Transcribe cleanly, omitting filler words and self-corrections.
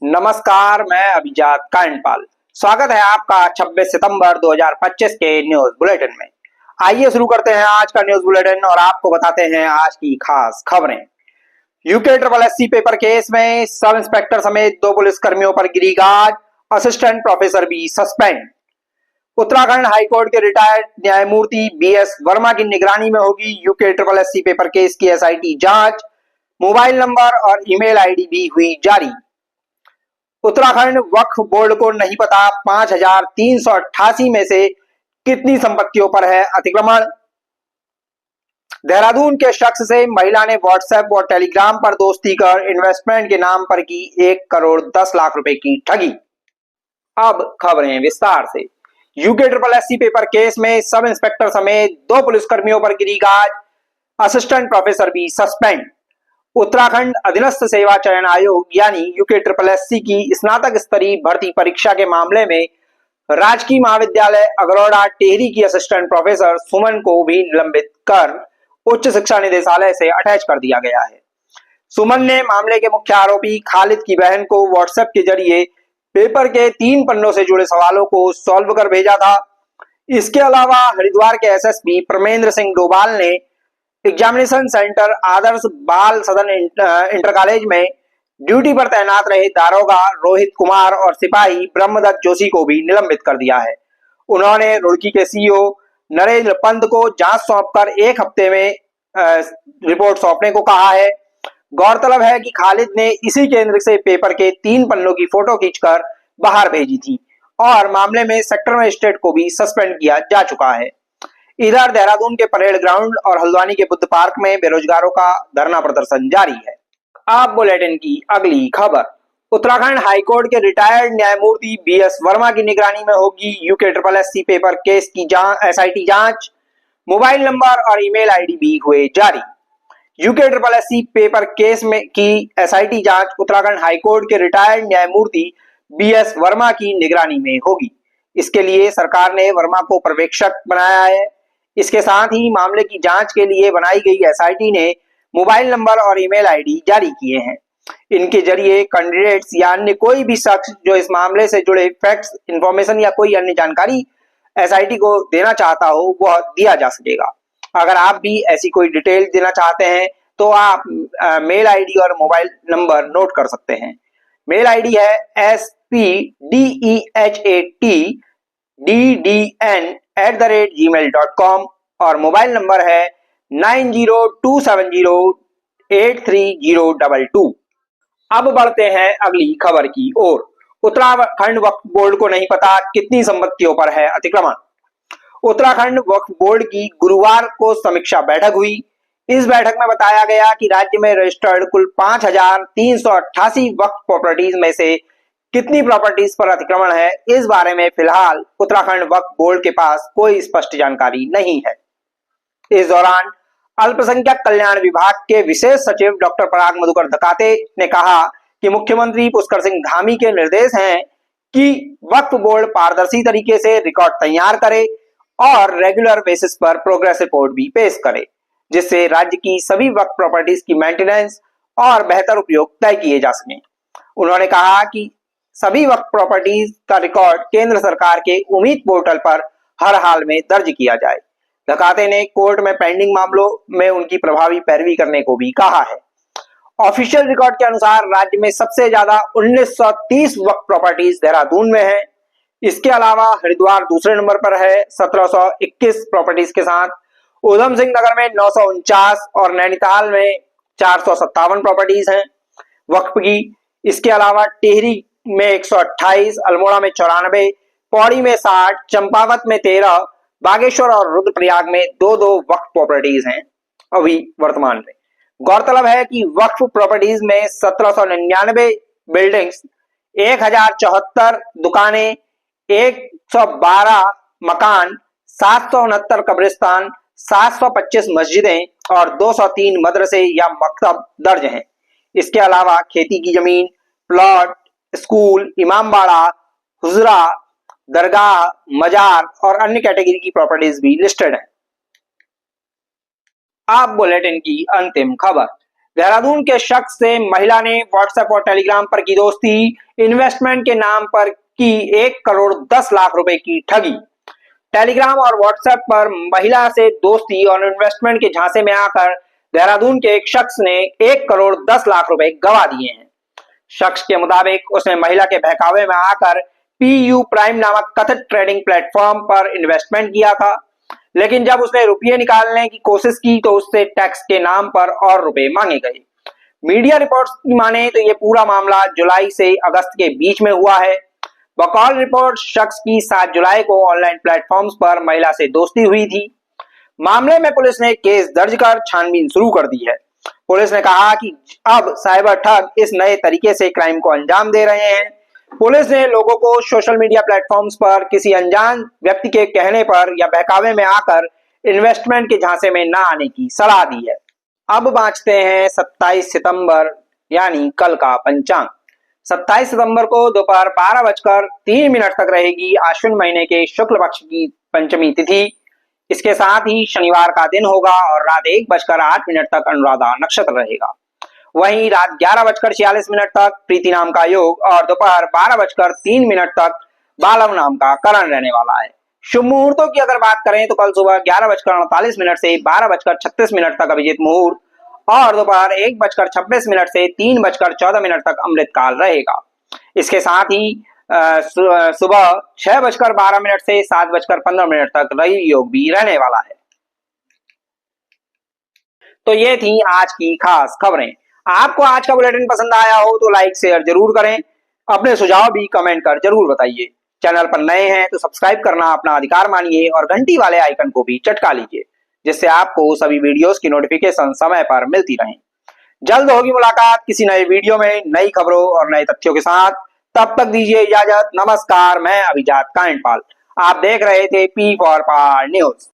नमस्कार, मैं अभिजात कांडपाल। स्वागत है आपका 26 सितंबर 2025 के न्यूज बुलेटिन में। आइए शुरू करते हैं आज का न्यूज बुलेटिन और आपको बताते हैं आज की खास खबरें। UK triple SC paper case में सब इंस्पेक्टर समेत 2 पुलिसकर्मियों पर गिरी गाज, असिस्टेंट प्रोफेसर भी सस्पेंड। उत्तराखंड हाईकोर्ट के रिटायर्ड न्यायमूर्ति बीएस वर्मा की निगरानी में होगी UK triple SC paper case की एसआईटी जांच। मोबाइल नंबर और ईमेल आईडी भी हुई जारी। उत्तराखंड वक्फ बोर्ड को नहीं पता 5,388 में से कितनी संपत्तियों पर है अतिक्रमण। देहरादून के शख्स से महिला ने व्हाट्सएप और टेलीग्राम पर दोस्ती कर इन्वेस्टमेंट के नाम पर की 1 करोड़ 10 लाख रुपए की ठगी। अब खबरें विस्तार से। UK triple SC paper case में सब इंस्पेक्टर समेत 2 पुलिसकर्मियों पर गिरी गाज, असिस्टेंट प्रोफेसर भी सस्पेंड। उत्तराखंड अधीनस्थ सेवा चयन आयोग यानी यूके ट्रिपल एससी की स्नातक स्तरीय भर्ती परीक्षा के मामले में राजकीय महाविद्यालय अगरौड़ा टेहरी की असिस्टेंट प्रोफेसर सुमन को भी निलंबित कर उच्च शिक्षा निदेशालय से अटैच कर दिया गया है। सुमन ने मामले के मुख्य आरोपी खालिद की बहन को व्हाट्सएप के जरिए पेपर के 3 पन्नों से जुड़े सवालों को सॉल्व कर भेजा था। इसके अलावा हरिद्वार के एसएसपी परमेंद्र सिंह डोभाल ने एग्जामिनेशन सेंटर आदर्श बाल सदन इंटर कॉलेज में ड्यूटी पर तैनात रहे दारोगा रोहित कुमार और सिपाही ब्रह्मदत्त जोशी को भी निलंबित कर दिया है। उन्होंने रुड़की के सीईओ नरेंद्र पंत को जांच सौंपकर 1 हफ्ते में रिपोर्ट सौंपने को कहा है। गौरतलब है कि खालिद ने इसी केंद्र से पेपर के 3 पन्नों की फोटो खींचकर बाहर भेजी थी और मामले में सेक्टर मजिस्ट्रेट को भी सस्पेंड किया जा चुका है। इधर देहरादून के परेड ग्राउंड और हल्द्वानी के बुद्ध पार्क में बेरोजगारों का धरना प्रदर्शन जारी है। अब बुलेटिन की अगली खबर। उत्तराखंड हाईकोर्ट के रिटायर्ड न्यायमूर्ति बीएस वर्मा की निगरानी में होगी UK triple SC paper case की एसआईटी जांच। मोबाइल नंबर और ईमेल आईडी भी हुए जारी। UK triple SC paper case में की एसआईटी जांच उत्तराखंड हाईकोर्ट के रिटायर्ड न्यायमूर्ति बीएस वर्मा की निगरानी में होगी। इसके लिए सरकार ने वर्मा को पर्यवेक्षक बनाया है। इसके साथ ही मामले की जांच के लिए बनाई गई एसआईटी ने मोबाइल नंबर और ईमेल आईडी जारी किए हैं। इनके जरिए कैंडिडेट्स या अन्य कोई भी शख्स जो इस मामले से जुड़े फैक्ट्स, इंफॉर्मेशन या कोई अन्य जानकारी एसआईटी को देना चाहता हो वह दिया जा सकेगा। अगर आप भी ऐसी कोई डिटेल देना चाहते हैं तो आप मेल आईडी और मोबाइल नंबर नोट कर सकते हैं। मेल आईडी है spdehetdn@gmail.com और मोबाइल नंबर है 9027083022। अब बढ़ते हैं अगली खबर की ओर। उत्तराखंड वक्फ बोर्ड को नहीं पता कितनी संपत्तियों पर है अतिक्रमण। उत्तराखंड वक्फ बोर्ड की गुरुवार को समीक्षा बैठक हुई। इस बैठक में बताया गया कि राज्य में रजिस्टर्ड कुल 5,388 वक्फ प्रॉपर्टीज में से कितनी प्रॉपर्टीज पर अतिक्रमण है, इस बारे में फिलहाल उत्तराखंड वक्फ बोर्ड के पास कोई स्पष्ट जानकारी नहीं है। इस दौरान अल्पसंख्यक कल्याण विभाग के विशेष सचिव डॉक्टर पराग मधुकर धकाते ने कहा कि मुख्यमंत्री पुष्कर सिंह धामी के निर्देश हैं कि वक्फ बोर्ड पारदर्शी तरीके से रिकॉर्ड तैयार करे और रेगुलर बेसिस पर प्रोग्रेस रिपोर्ट भी पेश करे, जिससे राज्य की सभी वक्फ प्रॉपर्टीज की मेंटेनेंस और बेहतर उपयोग तय किए जा सके। उन्होंने कहा कि सभी वक्फ प्रॉपर्टीज का रिकॉर्ड केंद्र सरकार के उम्मीद पोर्टल पर हर हाल में दर्ज किया जाए। धकाते ने कोर्ट में पेंडिंग मामलों में उनकी प्रभावी पैरवी करने को भी कहा है। ऑफिशियल रिकॉर्ड के अनुसार राज्य में सबसे ज्यादा 1930 वक्फ प्रॉपर्टीज देहरादून में है। इसके अलावा हरिद्वार दूसरे नंबर पर है 1721 प्रॉपर्टीज के साथ। उधम सिंह नगर में 949 और नैनीताल में 457 प्रॉपर्टीज हैं वक्फ की। इसके अलावा टेहरी में 128, अल्मोड़ा में 94, पौड़ी में 60, चंपावत में 13, बागेश्वर और रुद्रप्रयाग में 2-2 वक्फ प्रॉपर्टीज हैं अभी वर्तमान में। गौरतलब है कि वक्फ प्रॉपर्टीज में 1799 बिल्डिंग्स, 1074 दुकानें, 112 मकान, 769 कब्रिस्तान, 725 मस्जिदें और 203 मदरसे या मकतब दर्ज हैं। इसके अलावा खेती की जमीन, प्लॉट, स्कूल, इमामबाड़ा, हुजरा, दरगाह, मजार और अन्य कैटेगरी की प्रॉपर्टीज भी लिस्टेड है। अब बुलेटिन की अंतिम खबर। देहरादून के शख्स से महिला ने व्हाट्सएप और टेलीग्राम पर की दोस्ती, इन्वेस्टमेंट के नाम पर की 1,10,00,000 रुपए की ठगी। टेलीग्राम और व्हाट्सएप पर महिला से दोस्ती और इन्वेस्टमेंट के झांसे में आकर देहरादून के एक शख्स ने 1,10,00,000 रुपए गंवा दिए हैं। शख्स के मुताबिक उसने महिला के बहकावे में आकर PU प्राइम नामक कथित ट्रेडिंग प्लेटफॉर्म पर इन्वेस्टमेंट किया था, लेकिन जब उसने रुपये निकालने की कोशिश की तो उससे टैक्स के नाम पर और रुपए मांगे गए। मीडिया रिपोर्ट्स की माने तो ये पूरा मामला जुलाई से अगस्त के बीच में हुआ है। बकौल रिपोर्ट शख्स की 7 जुलाई को ऑनलाइन प्लेटफॉर्म्स पर महिला से दोस्ती हुई थी। मामले में पुलिस ने केस दर्ज कर छानबीन शुरू कर दी है। पुलिस ने कहा कि अब साइबर ठग इस नए तरीके से क्राइम को अंजाम दे रहे हैं। पुलिस ने लोगों को सोशल मीडिया प्लेटफॉर्म्स पर किसी अनजान व्यक्ति के कहने पर या बहकावे में आकर इन्वेस्टमेंट के झांसे में न आने की सलाह दी है। अब बाँचते हैं 27 सितंबर यानी कल का पंचांग। 27 सितंबर को दोपहर 12:03 तक रहेगी आश्विन महीने के शुक्ल पक्ष की पंचमी तिथि। इसके साथ ही शनिवार का दिन होगा और रात 1:08 तक अनुराधा नक्षत्र रहेगा। वहीं रात 11:46 तक प्रीति नाम का योग और दोपहर 12:03 तक बालव नाम का करण रहने वाला है। शुभ मुहूर्तों की अगर बात करें तो कल सुबह 11:48 से 12:36 तक अभिजीत मुहूर्त और दोपहर 1:26 से 3:14 तक अमृत काल रहेगा। इसके साथ ही सुबह 6:12 से 7:15 तक रवि योग भी रहने वाला है। तो ये थी आज की खास खबरें। आपको आज का बुलेटिन पसंद आया हो तो लाइक शेयर जरूर करें। अपने सुझाव भी कमेंट कर जरूर बताइए। चैनल पर नए हैं तो सब्सक्राइब करना अपना अधिकार मानिए और घंटी वाले आइकन को भी चटका लीजिए, जिससे आपको सभी वीडियोस की नोटिफिकेशन समय पर मिलती रहें। जल्द होगी मुलाकात किसी नए वीडियो में नई खबरों और नए तथ्यों के साथ। तब तक दीजिए इजाजत। नमस्कार, मैं अभिजात कांडपाल। आप देख रहे थे P4 पावर न्यूज।